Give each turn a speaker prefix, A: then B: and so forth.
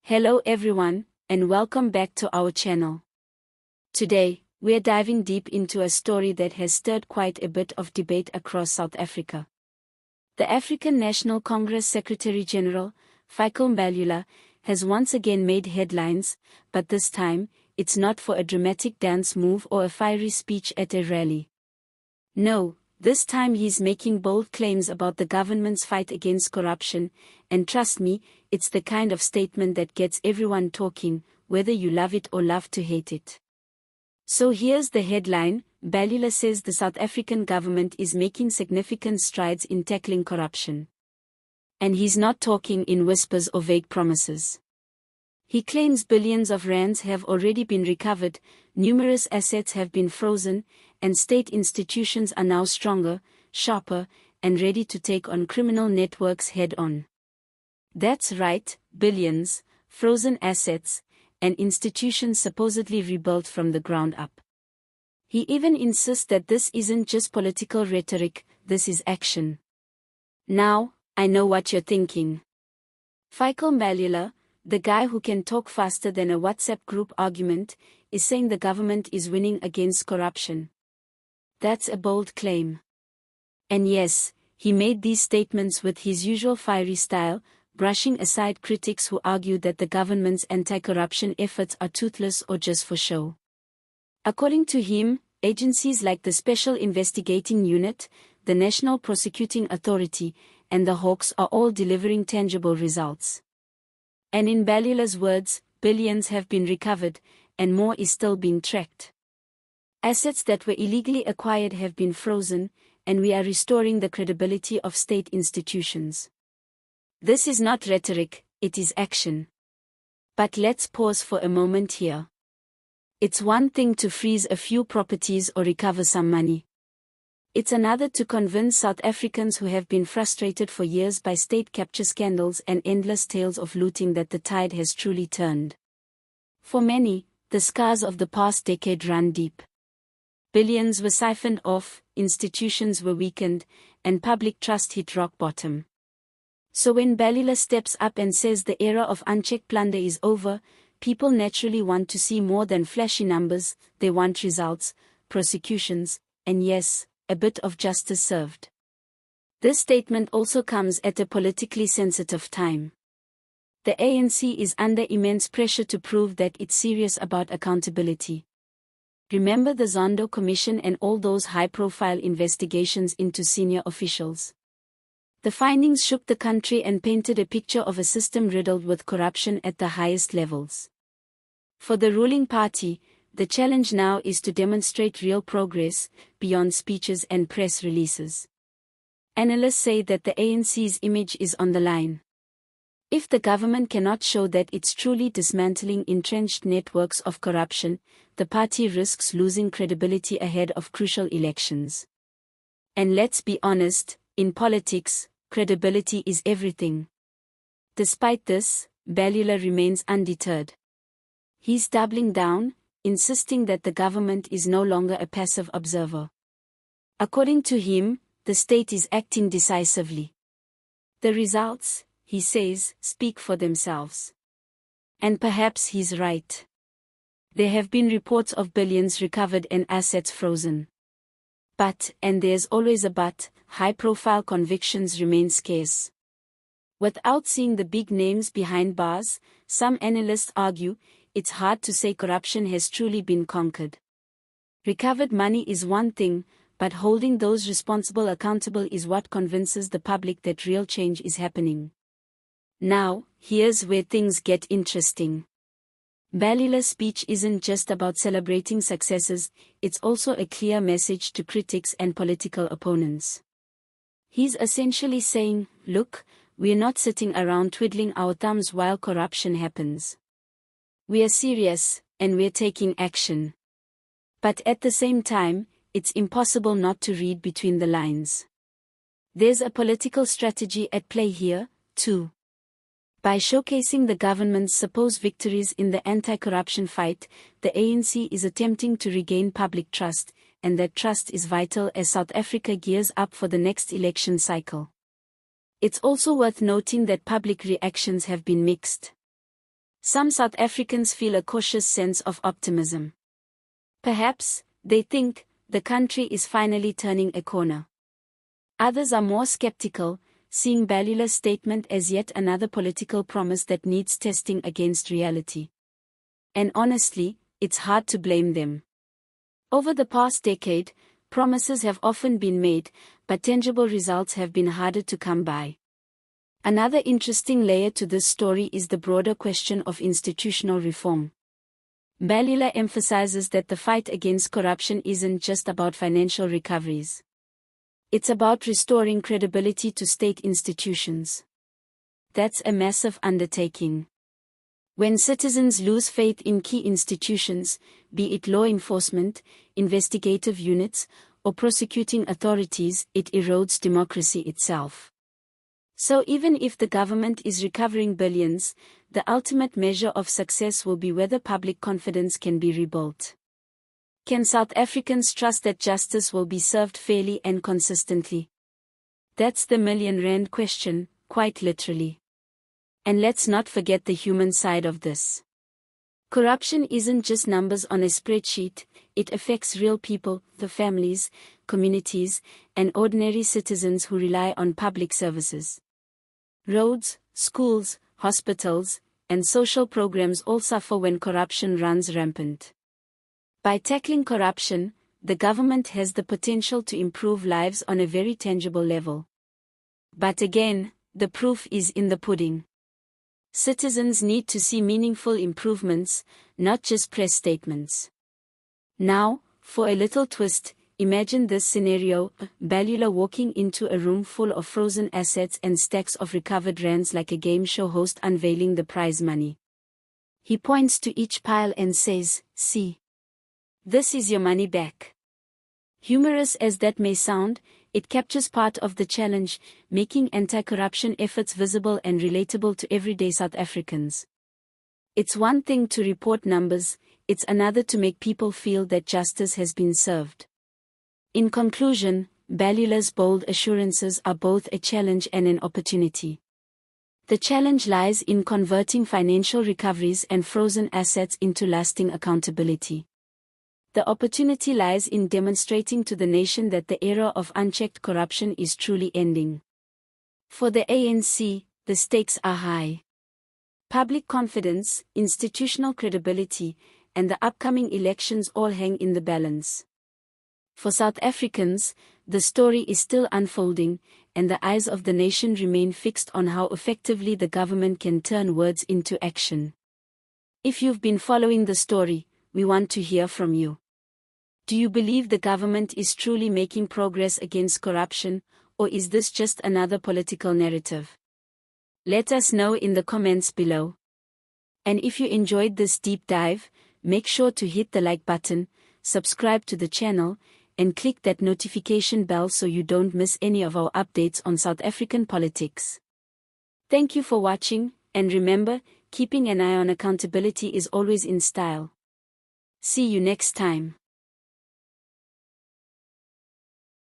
A: Hello everyone, and welcome back to our channel. Today, we're diving deep into a story that has stirred quite a bit of debate across South Africa. The African National Congress Secretary-General, Fikile Mbalula, has once again made headlines, but this time, it's not for a dramatic dance move or a fiery speech at a rally. No, this time he's making bold claims about the government's fight against corruption, and trust me, it's the kind of statement that gets everyone talking, whether you love it or love to hate it. So here's the headline: Mbalula says the South African government is making significant strides in tackling corruption. And he's not talking in whispers or vague promises. He claims billions of rands have already been recovered, numerous assets have been frozen, and state institutions are now stronger, sharper, and ready to take on criminal networks head-on. That's right, billions, frozen assets, and institutions supposedly rebuilt from the ground up. He even insists that this isn't just political rhetoric, this is action. Now, I know what you're thinking. Fikile Mbalula, the guy who can talk faster than a WhatsApp group argument, is saying the government is winning against corruption. That's a bold claim. And yes, he made these statements with his usual fiery style, brushing aside critics who argue that the government's anti-corruption efforts are toothless or just for show. According to him, agencies like the Special Investigating Unit, the National Prosecuting Authority, and the Hawks are all delivering tangible results. And in Mbalula's words, billions have been recovered, and more is still being tracked. Assets that were illegally acquired have been frozen, and we are restoring the credibility of state institutions. This is not rhetoric, it is action. But let's pause for a moment here. It's one thing to freeze a few properties or recover some money. It's another to convince South Africans who have been frustrated for years by state capture scandals and endless tales of looting that the tide has truly turned. For many, the scars of the past decade run deep. Billions were siphoned off, institutions were weakened, and public trust hit rock bottom. So when Mbalula steps up and says the era of unchecked plunder is over, people naturally want to see more than flashy numbers. They want results, prosecutions, and yes, a bit of justice served. This statement also comes at a politically sensitive time. The ANC is under immense pressure to prove that it's serious about accountability. Remember the Zondo Commission and all those high-profile investigations into senior officials? The findings shook the country and painted a picture of a system riddled with corruption at the highest levels. For the ruling party, the challenge now is to demonstrate real progress, beyond speeches and press releases. Analysts say that the ANC's image is on the line. If the government cannot show that it's truly dismantling entrenched networks of corruption, the party risks losing credibility ahead of crucial elections. And let's be honest, in politics, credibility is everything. Despite this, Mbalula remains undeterred. He's doubling down, insisting that the government is no longer a passive observer. According to him, the state is acting decisively. The results, he says, speak for themselves. And perhaps he's right. There have been reports of billions recovered and assets frozen. But, and there's always a but, high-profile convictions remain scarce. Without seeing the big names behind bars, some analysts argue, it's hard to say corruption has truly been conquered. Recovered money is one thing, but holding those responsible accountable is what convinces the public that real change is happening. Now, here's where things get interesting. Mbalula's speech isn't just about celebrating successes, it's also a clear message to critics and political opponents. He's essentially saying, look, we're not sitting around twiddling our thumbs while corruption happens. We're serious, and we're taking action. But at the same time, it's impossible not to read between the lines. There's a political strategy at play here, too. By showcasing the government's supposed victories in the anti-corruption fight, the ANC is attempting to regain public trust, and that trust is vital as South Africa gears up for the next election cycle. It's also worth noting that public reactions have been mixed. Some South Africans feel a cautious sense of optimism. Perhaps, they think, the country is finally turning a corner. Others are more skeptical, seeing Mbalula's statement as yet another political promise that needs testing against reality. And honestly, it's hard to blame them. Over the past decade, promises have often been made, but tangible results have been harder to come by. Another interesting layer to this story is the broader question of institutional reform. Mbalula emphasizes that the fight against corruption isn't just about financial recoveries. It's about restoring credibility to state institutions. That's a massive undertaking. When citizens lose faith in key institutions, be it law enforcement, investigative units, or prosecuting authorities, it erodes democracy itself. So even if the government is recovering billions, the ultimate measure of success will be whether public confidence can be rebuilt. Can South Africans trust that justice will be served fairly and consistently? That's the million-rand question, quite literally. And let's not forget the human side of this. Corruption isn't just numbers on a spreadsheet, it affects real people, the families, communities, and ordinary citizens who rely on public services. Roads, schools, hospitals, and social programs all suffer when corruption runs rampant. By tackling corruption, the government has the potential to improve lives on a very tangible level. But again, the proof is in the pudding. Citizens need to see meaningful improvements, not just press statements. Now, for a little twist, imagine this scenario: Mbalula walking into a room full of frozen assets and stacks of recovered rands like a game show host unveiling the prize money. He points to each pile and says, "See. This is your money back." Humorous as that may sound, it captures part of the challenge, making anti-corruption efforts visible and relatable to everyday South Africans. It's one thing to report numbers, it's another to make people feel that justice has been served. In conclusion, Mbalula's bold assurances are both a challenge and an opportunity. The challenge lies in converting financial recoveries and frozen assets into lasting accountability. The opportunity lies in demonstrating to the nation that the era of unchecked corruption is truly ending. For the ANC, the stakes are high. Public confidence, institutional credibility, and the upcoming elections all hang in the balance. For South Africans, the story is still unfolding, and the eyes of the nation remain fixed on how effectively the government can turn words into action. If you've been following the story, we want to hear from you. Do you believe the government is truly making progress against corruption, or is this just another political narrative? Let us know in the comments below. And if you enjoyed this deep dive, make sure to hit the like button, subscribe to the channel, and click that notification bell so you don't miss any of our updates on South African politics. Thank you for watching, and remember, keeping an eye on accountability is always in style. See you next time.